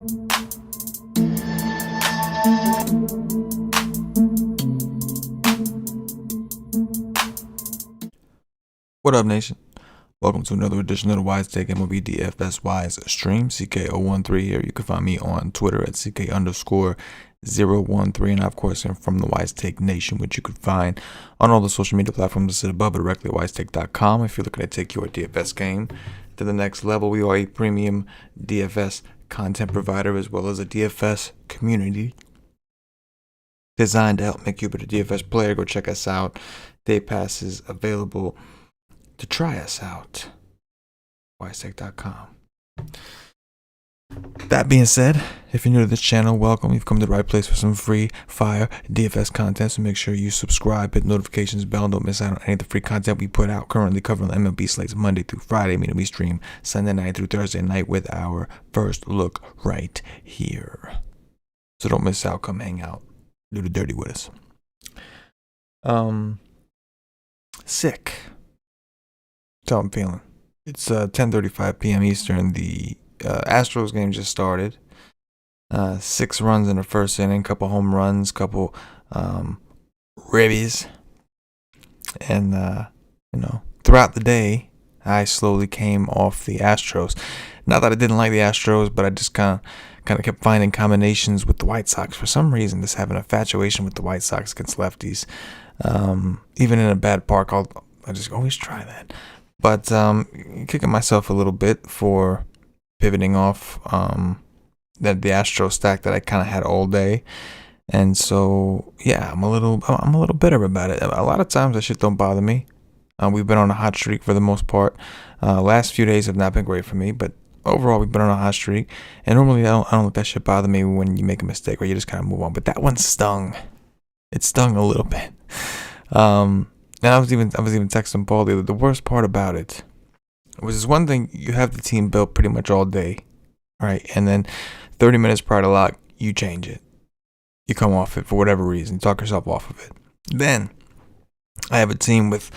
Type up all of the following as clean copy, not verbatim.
What up, nation? Welcome to another edition of the WiseTake MLB DFS Wise stream. CK013 here. You can find me on Twitter at CK_013, and of course, I'm from the WiseTake Nation, which you can find on all the social media platforms listed above, or directly at WiseTake.com. If you're looking to take your DFS game to the next level, we are a premium DFS content provider as well as a DFS community designed to help make you a better DFS player. Go check us out. Day passes available to try us out. WiseTake.com. That being said, if you're new to this channel, welcome. You've come to the right place for some free fire DFS content, so make sure you subscribe, hit the notifications bell, don't miss out on any of the free content we put out. Currently covering the MLB slates Monday through Friday, meaning we stream Sunday night through Thursday night with our first look right here. So don't miss out. Come hang out, do the dirty with us. Sick. That's how I'm feeling. It's 10:35 p.m. Eastern. The Astros game just started. 6 runs in the first inning, couple home runs, couple ribbies, and throughout the day, I slowly came off the Astros. Not that I didn't like the Astros, but I just kind of kept finding combinations with the White Sox. For some reason, just having an infatuation with the White Sox against lefties. Even in a bad park, I just always try that. But kicking myself a little bit for pivoting off the Astro stack that I kind of had all day, and so yeah, I'm a little bitter about it. A lot of times that shit don't bother me. We've been on a hot streak for the most part. Last few days have not been great for me, but overall we've been on a hot streak. And normally I don't let that shit bother me when you make a mistake, or you just kind of move on. But that one stung. It stung a little bit. And I was even texting Paul the worst part about it was this one thing: you have the team built pretty much all day, right? And then 30 minutes prior to lock, you change it. You come off it for whatever reason, talk yourself off of it. Then I have a team with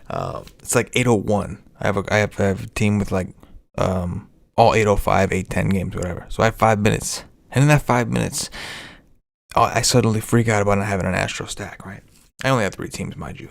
it's like 801. I have a team with like all 805, 810 games, whatever. So I have 5 minutes, and in that 5 minutes, I suddenly freak out about not having an Astro stack, right? I only have 3 teams, mind you.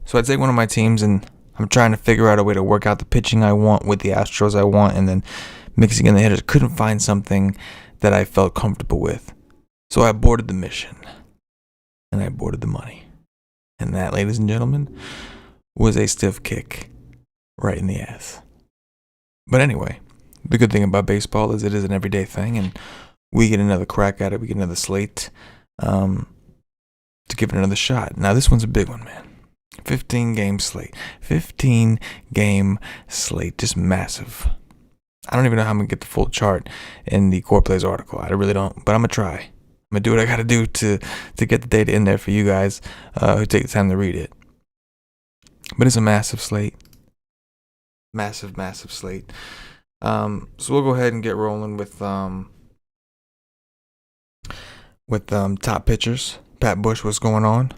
So I take one of my teams, and I'm trying to figure out a way to work out the pitching I want with the Astros I want, and then mixing in the hitters. Couldn't find something that I felt comfortable with. So I aborted the mission, and I aborted the money. And that, ladies and gentlemen, was a stiff kick right in the ass. But anyway, the good thing about baseball is it is an everyday thing, and we get another crack at it. We get another slate to give it another shot. Now, this one's a big one, man. 15-game slate. 15-game slate. Just massive. I don't even know how I'm going to get the full chart in the Core Plays article. I really don't, but I'm going to try. I'm going to do what I got to do to get the data in there for you guys who take the time to read it. But it's a massive slate. Massive slate. So we'll go ahead and get rolling with top pitchers. Pat Bush, what's going on?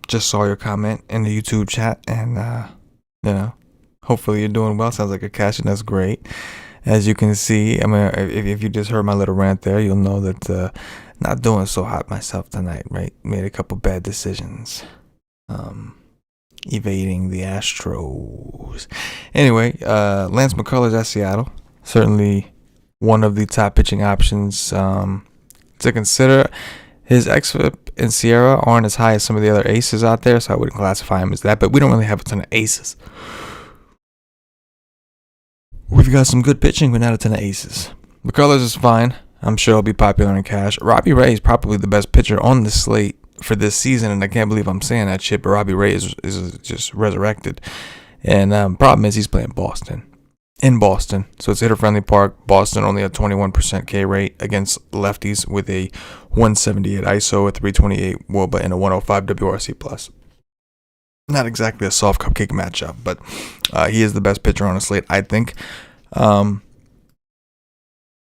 Just saw your comment in the YouTube chat, and hopefully you're doing well. Sounds like you're cashing. That's great. As you can see, I mean, if you just heard my little rant there, you'll know that not doing so hot myself tonight, right? Made a couple bad decisions, evading the Astros. Anyway, Lance McCullers at Seattle, certainly one of the top pitching options to consider. His xFIP and Sierra aren't as high as some of the other aces out there, so I wouldn't classify him as that, but we don't really have a ton of aces. We've got some good pitching, but not a ton of aces. McCullers is fine. I'm sure he'll be popular in cash. Robbie Ray is probably the best pitcher on the slate for this season, and I can't believe I'm saying that shit, but Robbie Ray is just resurrected. And problem is he's playing Boston. In Boston, so it's hitter-friendly park. Boston only a 21% K rate against lefties with a 178 ISO, a 328 WOBA, and a 105 WRC+. Not exactly a soft cupcake matchup, but he is the best pitcher on the slate, I think. Matchup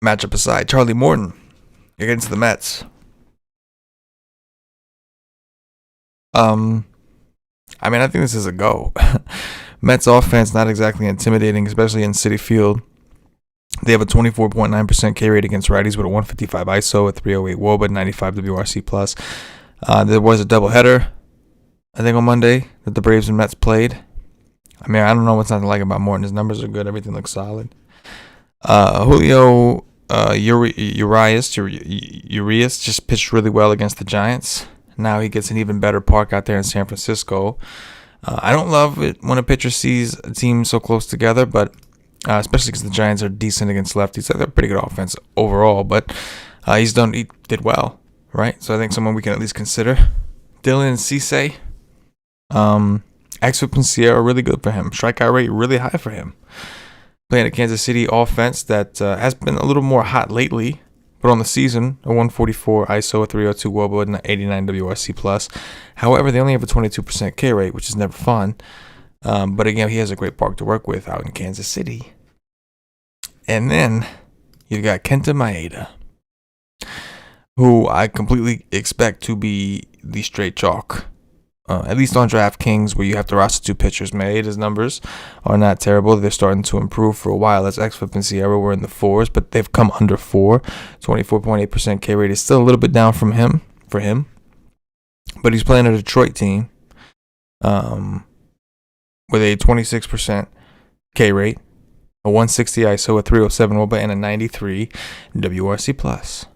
aside, Charlie Morton against the Mets. I mean, I think this is a go. Mets offense not exactly intimidating, especially in Citi Field. They have a 24.9% K rate against righties with a 155 ISO, a 308 WOBA, 95 WRC plus. There was a doubleheader, I think, on Monday that the Braves and Mets played. I mean, I don't know what's not to like about Morton. His numbers are good. Everything looks solid. Julio Urias just pitched really well against the Giants. Now he gets an even better park out there in San Francisco. I don't love it when a pitcher sees a team so close together, but especially because the Giants are decent against lefties. They're a pretty good offense overall, but he did well, right? So I think someone we can at least consider. Dylan Cease, xFIP and Sierra, really good for him. Strikeout rate really high for him. Playing a Kansas City offense that has been a little more hot lately, but on the season, a 144 ISO, a 302 WOBA, and an 89 WRC plus. However, they only have a 22% K rate, which is never fun. But again, he has a great park to work with out in Kansas City. And then you got Kenta Maeda, who I completely expect to be the straight chalk. At least on DraftKings, where you have to roster two pitchers. Maeda's numbers are not terrible. They're starting to improve for a while. As xFIP and Sierra were in the 4s, but they've come under 4. 24.8% K rate is still a little bit down for him. But he's playing a Detroit team with a 26% K rate, a 160 ISO, a 307 WOBA, and a 93 WRC plus.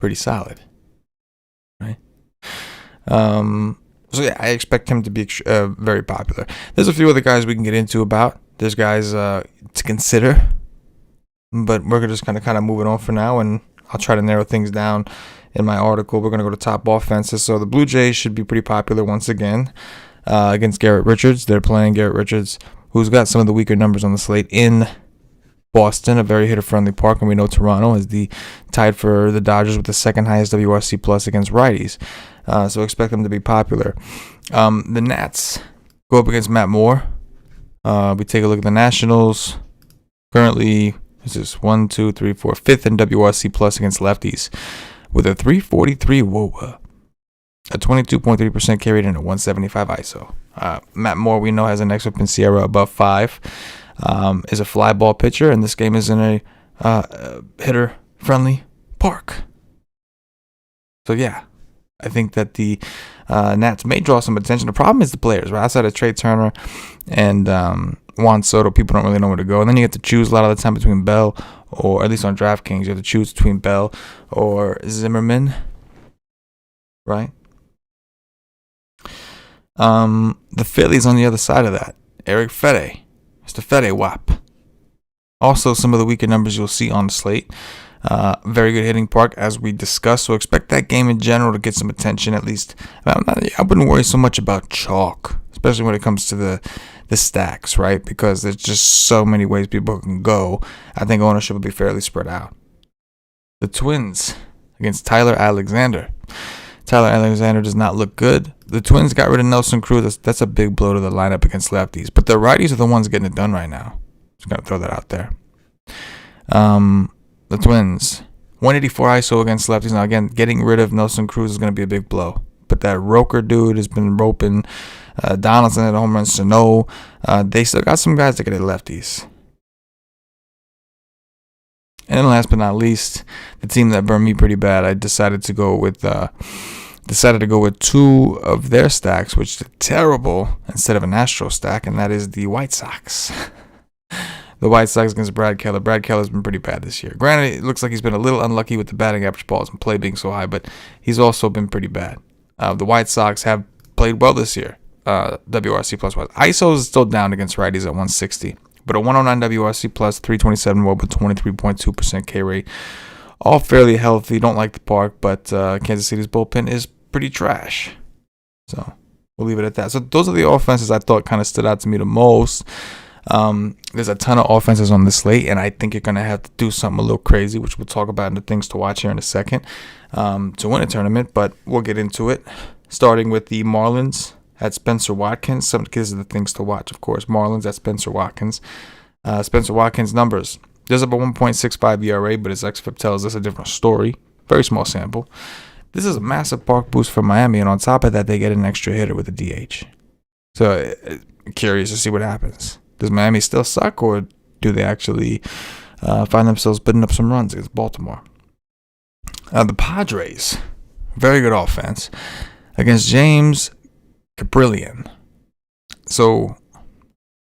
Pretty solid, right? So yeah, I expect him to be very popular. There's a few other guys we can get into about. There's guys to consider, but we're just kind of moving on for now, and I'll try to narrow things down in my article. We're going to go to top offenses. So the Blue Jays should be pretty popular once again against Garrett Richards. They're playing Garrett Richards, who's got some of the weaker numbers on the slate in Boston, a very hitter-friendly park, and we know Toronto is tied for the Dodgers with the second highest WRC plus against righties. So expect them to be popular. The Nats go up against Matt Moore. We take a look at the Nationals. Currently, this is 5th in WRC plus against lefties with a 343 WOBA, a 22.3% K rate, and a 175 ISO. Matt Moore, we know, has an xFIP and Sierra above 5. Is a fly ball pitcher, and this game is in a hitter-friendly park. So yeah, I think that the Nats may draw some attention. The problem is the players, right? Outside of Trey Turner and Juan Soto, people don't really know where to go. And then you have to choose a lot of the time between Bell, or at least on DraftKings, you have to choose between Bell or Zimmerman, right? The Phillies on the other side of that. Eric Fede. Mr. Fede Wap. Also, some of the weaker numbers you'll see on the slate. Very good hitting park, as we discussed. So expect that game in general to get some attention, at least. I wouldn't worry so much about chalk, especially when it comes to the stacks, right? Because there's just so many ways people can go. I think ownership will be fairly spread out. The Twins against Tyler Alexander. Tyler Alexander does not look good. The Twins got rid of Nelson Cruz. That's a big blow to the lineup against lefties. But the righties are the ones getting it done right now. Just going to throw that out there. The Twins, 184 ISO against lefties. Now, again, getting rid of Nelson Cruz is going to be a big blow. But that Roker dude has been roping. Donaldson at home run. Sano. They still got some guys that get at lefties. And last but not least, the team that burned me pretty bad, I decided to go with two of their stacks, which is terrible, instead of an Astro stack, and that is the White Sox. The White Sox against Brad Keller. Brad Keller's been pretty bad this year. Granted, it looks like he's been a little unlucky with the batting average, balls and play being so high, but he's also been pretty bad. The White Sox have played well this year, WRC plus wise. ISO is still down against righties at 160. But a 109 WRC plus, 327 WOBA, 23.2% K rate. All fairly healthy. Don't like the park, but Kansas City's bullpen is pretty trash. So we'll leave it at that. So those are the offenses I thought kind of stood out to me the most. There's a ton of offenses on the slate, and I think you're going to have to do something a little crazy, which we'll talk about in the things to watch here in a second, to win a tournament. But we'll get into it, starting with the Marlins at Spencer Watkins. Some kids are the things to watch, of course. Marlins at Spencer Watkins. Spencer Watkins' numbers. There's up a 1.65 ERA, but his xFIP tells us a different story. Very small sample. This is a massive park boost for Miami, and on top of that, they get an extra hitter with a DH. So, curious to see what happens. Does Miami still suck, or do they actually find themselves putting up some runs against Baltimore? The Padres, very good offense against James Caprillion. So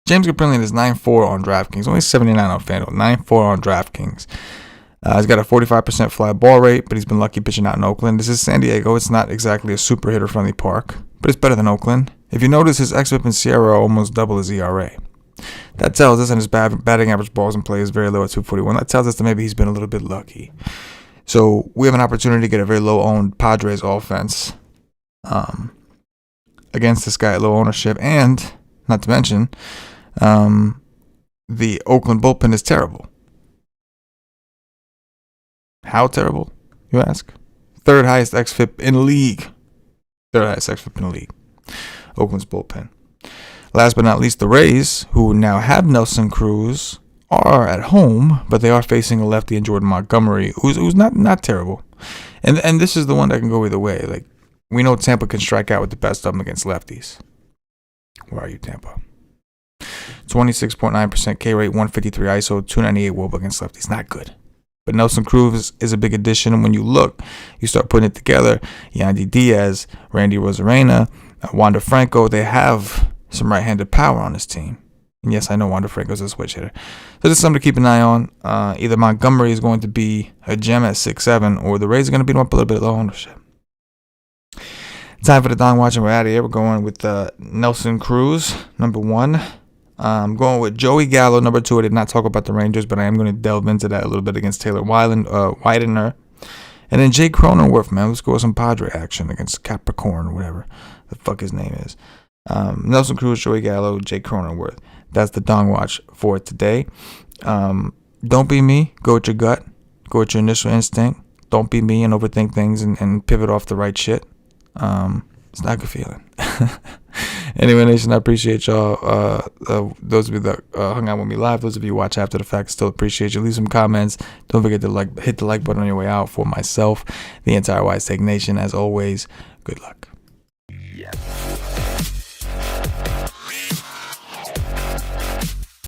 James Caprillion is 9-4 on DraftKings, only 79 on FanDuel, 9-4 on DraftKings. He's got a 45% fly ball rate, but he's been lucky pitching out in Oakland. This is San Diego. It's not exactly a super hitter-friendly park, but it's better than Oakland. If you notice, his xFIP and SIERA are almost double his ERA. That tells us, and his batting average balls in play is very low at 241. That tells us that maybe he's been a little bit lucky. So we have an opportunity to get a very low-owned Padres offense against this guy at low ownership. And, not to mention, the Oakland Bullpen is terrible. How terrible, you ask? Third highest xFIP in the league. Oakland's bullpen. Last but not least, the Rays, who now have Nelson Cruz, are at home, but they are facing a lefty in Jordan Montgomery, who's not terrible. And this is the one that can go either way. Like, we know Tampa can strike out with the best of them against lefties. Where are you, Tampa? 26.9% K rate, 153 ISO, 298 WOBA against lefties. Not good. But Nelson Cruz is a big addition, and when you look, you start putting it together. Yandy Diaz, Randy Rosarena, Wander Franco, they have some right-handed power on this team. And yes, I know Wander Franco's a switch hitter. So this is something to keep an eye on. Either Montgomery is going to be a gem at 6-7, or the Rays are going to beat him up a little bit low ownership. Time for the Don Watch, and we're out of here. We're going with Nelson Cruz, number 1. I'm going with Joey Gallo, number 2. I did not talk about the Rangers, but I am going to delve into that a little bit against Taylor Widener. And then Jake Cronenworth, man. Let's go with some Padre action against Capricorn or whatever the fuck his name is. Nelson Cruz, Joey Gallo, Jake Cronenworth. That's the Dong Watch for today. Don't be me. Go with your gut. Go with your initial instinct. Don't be me and overthink things and pivot off the right shit. It's not a good feeling. Anyway, Nation, I appreciate y'all. Those of you that hung out with me live, those of you who watch after the fact, still appreciate you. Leave some comments. Don't forget to hit the like button on your way out. For myself, the entire WiseTake Nation, as always, good luck. Yes.